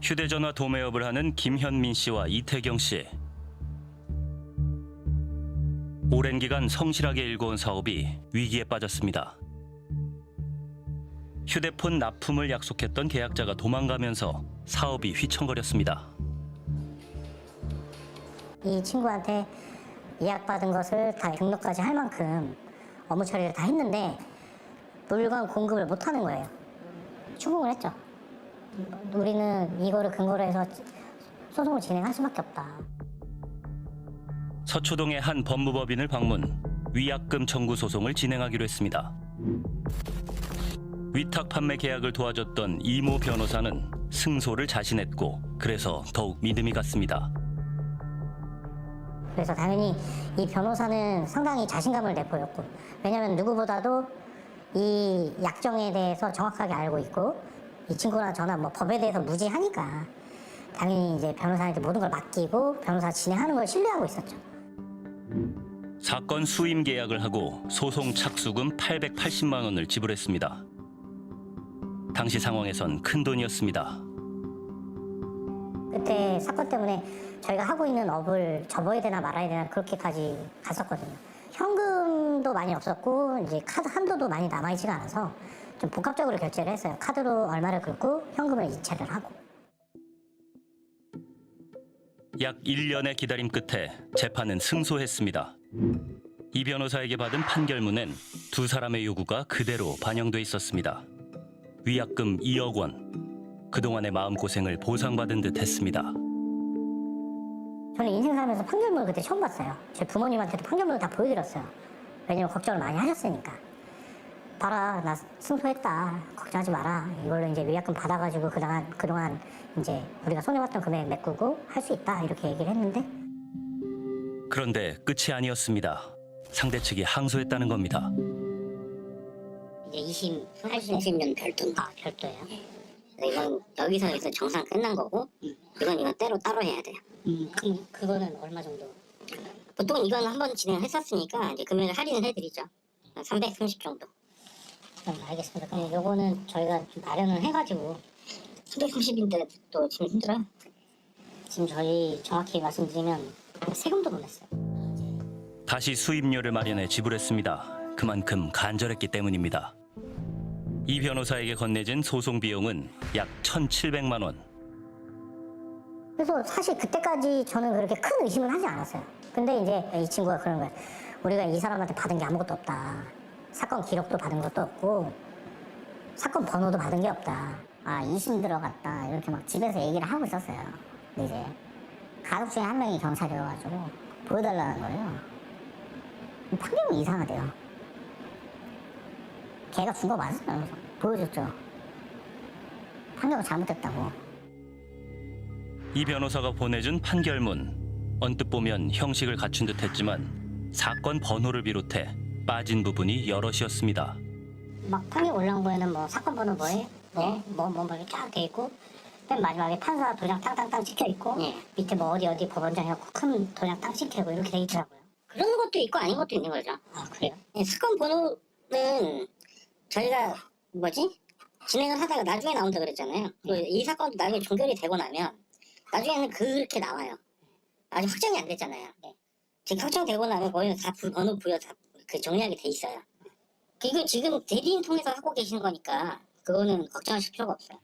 휴대전화 도매업을 하는 김현민 씨와 이태경 씨. 오랜 기간 성실하게 일궈온 사업이 위기에 빠졌습니다. 휴대폰 납품을 약속했던 계약자가 도망가면서 사업이 휘청거렸습니다. 이 친구한테 예약받은 것을 다 등록까지 할 만큼 업무 처리를 다 했는데 물건 공급을 못하는 거예요. 추궁을 했죠. 우리는 이거를 근거로 해서 소송을 진행할 수밖에 없다. 서초동의 한 법무법인을 방문, 위약금 청구 소송을 진행하기로 했습니다. 위탁 판매 계약을 도와줬던 이모 변호사는 승소를 자신했고, 그래서 더욱 믿음이 갔습니다. 그래서 당연히 이 변호사는 상당히 자신감을 내보였고, 왜냐하면 누구보다도 이 약정에 대해서 정확하게 알고 있고, 이 친구나 저나 뭐 법에 대해서 무지하니까 당연히 이제 변호사한테 모든 걸 맡기고 변호사 진행하는 걸 신뢰하고 있었죠. 사건 수임 계약을 하고 소송 착수금 880만 원을 지불했습니다. 당시 상황에선 큰 돈이었습니다. 그때 사건 때문에 저희가 하고 있는 업을 접어야 되나 말아야 되나 그렇게까지 갔었거든요. 현금도 많이 없었고 이제 카드 한도도 많이 남아있지가 않아서 좀 복합적으로 결제를 했어요. 카드로 얼마를 긁고 현금을 이체를 하고. 약 1년의 기다림 끝에 재판은 승소했습니다. 이 변호사에게 받은 판결문엔 두 사람의 요구가 그대로 반영돼 있었습니다. 위약금 2억 원, 그동안의 마음고생을 보상받은 듯 했습니다. 저는 인생 살면서 판결문을 그때 처음 봤어요. 제 부모님한테도 판결문을 다 보여드렸어요. 왜냐면 걱정을 많이 하셨으니까. 봐라, 나 승소했다. 걱정하지 마라. 이걸로 이제 위약금 받아가지고 그동안 이제 우리가 손해봤던 금액 메꾸고 할 수 있다. 이렇게 얘기를 했는데. 그런데 끝이 아니었습니다. 상대 측이 항소했다는 겁니다. 이제 2심, 80년 별도. 아, 별도예요? 이건 여기서 정상 끝난 거고, 이건 따로 해야 돼요. 그럼 그거는 얼마 정도? 보통 이건 한번 진행했었으니까 이제 금액을 할인을 해드리죠. 330 정도. 알겠습니다. 그럼 요거는 저희가 좀 마련을 해가지고 330인데 또 지금 힘들어요. 지금 저희 정확히 말씀드리면 세금도 못 냈어요. 다시 수입료를 마련해 지불했습니다. 그만큼 간절했기 때문입니다. 이 변호사에게 건네진 소송 비용은 약 1,700만 원. 그래서 사실 그때까지 저는 그렇게 큰 의심을 하지 않았어요. 근데 이제 이 친구가 그런 거예요. 우리가 이 사람한테 받은 게 아무것도 없다. 사건 기록도 받은 것도 없고 사건 번호도 받은 게 없다. 아, 2심 들어갔다. 이렇게 막 집에서 얘기를 하고 있었어요. 근데 이제 가족 중에 한 명이 경찰이어가지고 보여달라는 거예요. 판결은 이상하대요. 걔가 준 거 맞아요. 그래서 보여줬죠. 판결은 잘못됐다고. 이 변호사가 보내준 판결문, 언뜻 보면 형식을 갖춘 듯했지만 사건 번호를 비롯해 빠진 부분이 여럿이었습니다. 막 판결 올라온 거에는 뭐 사건 번호 뭐에 뭐 이렇게 쫙 돼 있고, 맨 마지막에 판사 도장 땅땅땅 찍혀 있고, 밑에 뭐 어디 법원장 해갖고 큰 도장 땅 찍히고 이렇게 돼 있더라고요. 그런 것도 있고 아닌 것도 있는 거죠. 아, 그래요? 사건 번호는 저희가 진행을 하다가 나중에 나온다 그랬잖아요. 이 사건도 나중에 종결이 되고 나면 나중에는 그렇게 나와요. 아직 확정이 안 됐잖아요. 지금 확정되고 나면 거기는 다 번호 부여 다 그 정리하게 돼 있어요. 이거 지금 대리인 통해서 하고 계시는 거니까 그거는 걱정하실 필요가 없어요.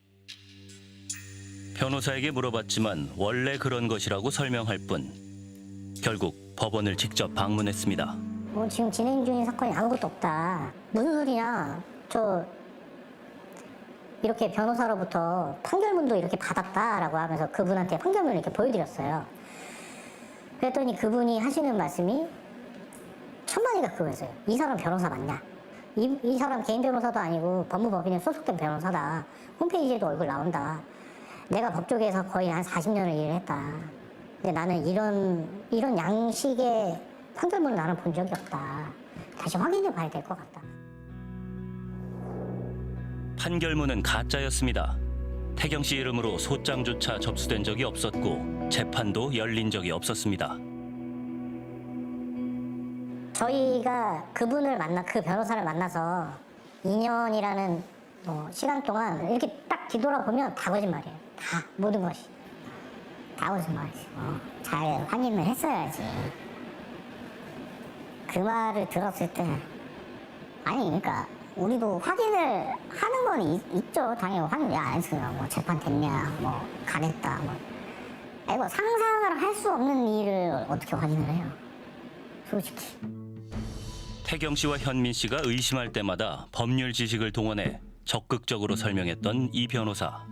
변호사에게 물어봤지만 원래 그런 것이라고 설명할 뿐. 결국 법원을 직접 방문했습니다. 뭐 지금 진행 중인 사건이 아무것도 없다. 무슨 소리냐? 저 이렇게 변호사로부터 판결문도 이렇게 받았다라고 하면서 그분한테 판결문을 이렇게 보여드렸어요. 그랬더니 그분이 하시는 말씀이 천만이가 그거였어요. 이 사람 변호사 맞냐? 이 사람 개인 변호사도 아니고 법무법인에 소속된 변호사다. 홈페이지에도 얼굴 나온다. 내가 법조계에서 거의 한 40년을 일을 했다. 근데 나는 이런 양식의 판결문을 나는 본 적이 없다. 다시 확인해 봐야 될 것 같다. 판결문은 가짜였습니다. 태경 씨 이름으로 소장조차 접수된 적이 없었고 재판도 열린 적이 없었습니다. 저희가 그 변호사를 만나서 2년이라는 뭐 시간 동안 이렇게 딱 뒤돌아보면 다 거짓말이에요. 다 모든 것이 다 거짓말이지. 잘 확인을 했어야지. 그 말을 들었을 때 아니 그러니까 우리도 확인을 하는 건 있죠. 당연히 확인 왜 안 했어요. 뭐 재판 됐냐, 뭐 가냈다, 뭐. 아니 뭐 상상을 할 수 없는 일을 어떻게 확인을 해요. 솔직히. 태경 씨와 현민 씨가 의심할 때마다 법률 지식을 동원해 적극적으로 설명했던 이 변호사.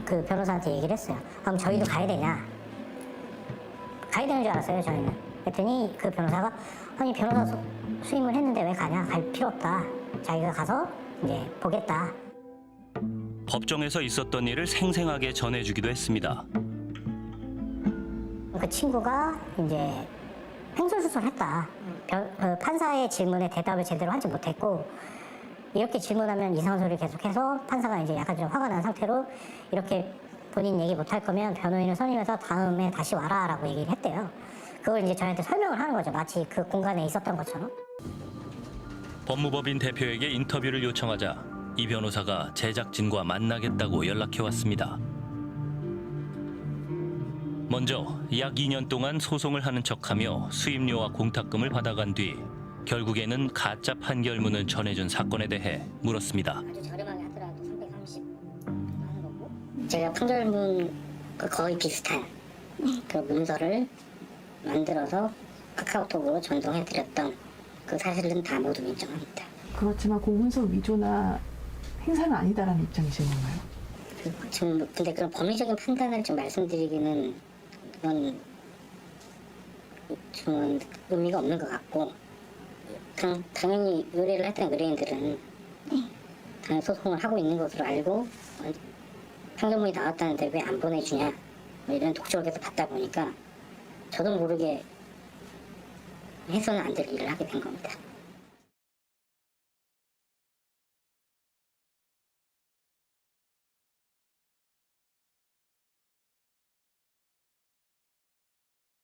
그 변호사한테 얘기를 했어요. 그럼 저희도 가야 되냐? 가야 되는 줄 알았어요, 저희는. 그랬더니 그 변호사가 아니 변호사 수임을 했는데 왜 가냐? 갈 필요 없다. 자기가 가서 이제 보겠다. 법정에서 있었던 일을 생생하게 전해주기도 했습니다. 그 친구가 이제 횡설수설했다. 판사의 질문에 대답을 제대로 하지 못했고 이렇게 질문하면 이상한 소리를 계속해서 판사가 이제 약간 좀 화가 난 상태로 이렇게 본인 얘기 못할 거면 변호인을 선임해서 다음에 다시 와라라고 얘기를 했대요. 그걸 이제 저희한테 설명을 하는 거죠. 마치 그 공간에 있었던 것처럼. 법무법인 대표에게 인터뷰를 요청하자 이 변호사가 제작진과 만나겠다고 연락해왔습니다. 먼저 약 2년 동안 소송을 하는 척하며 수임료와 공탁금을 받아간 뒤 결국에는 가짜 판결문을 전해준 사건에 대해 물었습니다. 아주 저렴하게 하더라도 330 하는 거고 제가 판결문 거의 비슷한 그 문서를 만들어서 카카오톡으로 전송해드렸던 그 사실은 다 모두 인정합니다. 그렇지만 공문서 위조나 행사는 아니다라는 입장이신 건가요? 지금 근데 그런 법리적인 판단을 좀 말씀드리기는 그건 좀 의미가 없는 것 같고 당연히 의뢰를 했던 의뢰인들은 당연히 소송을 하고 있는 것으로 알고 판결문이 나왔다는데 왜 안 보내주냐 뭐 이런 독촉을 계속 받다 보니까 저도 모르게 해서는 안 될 일을 하게 된 겁니다.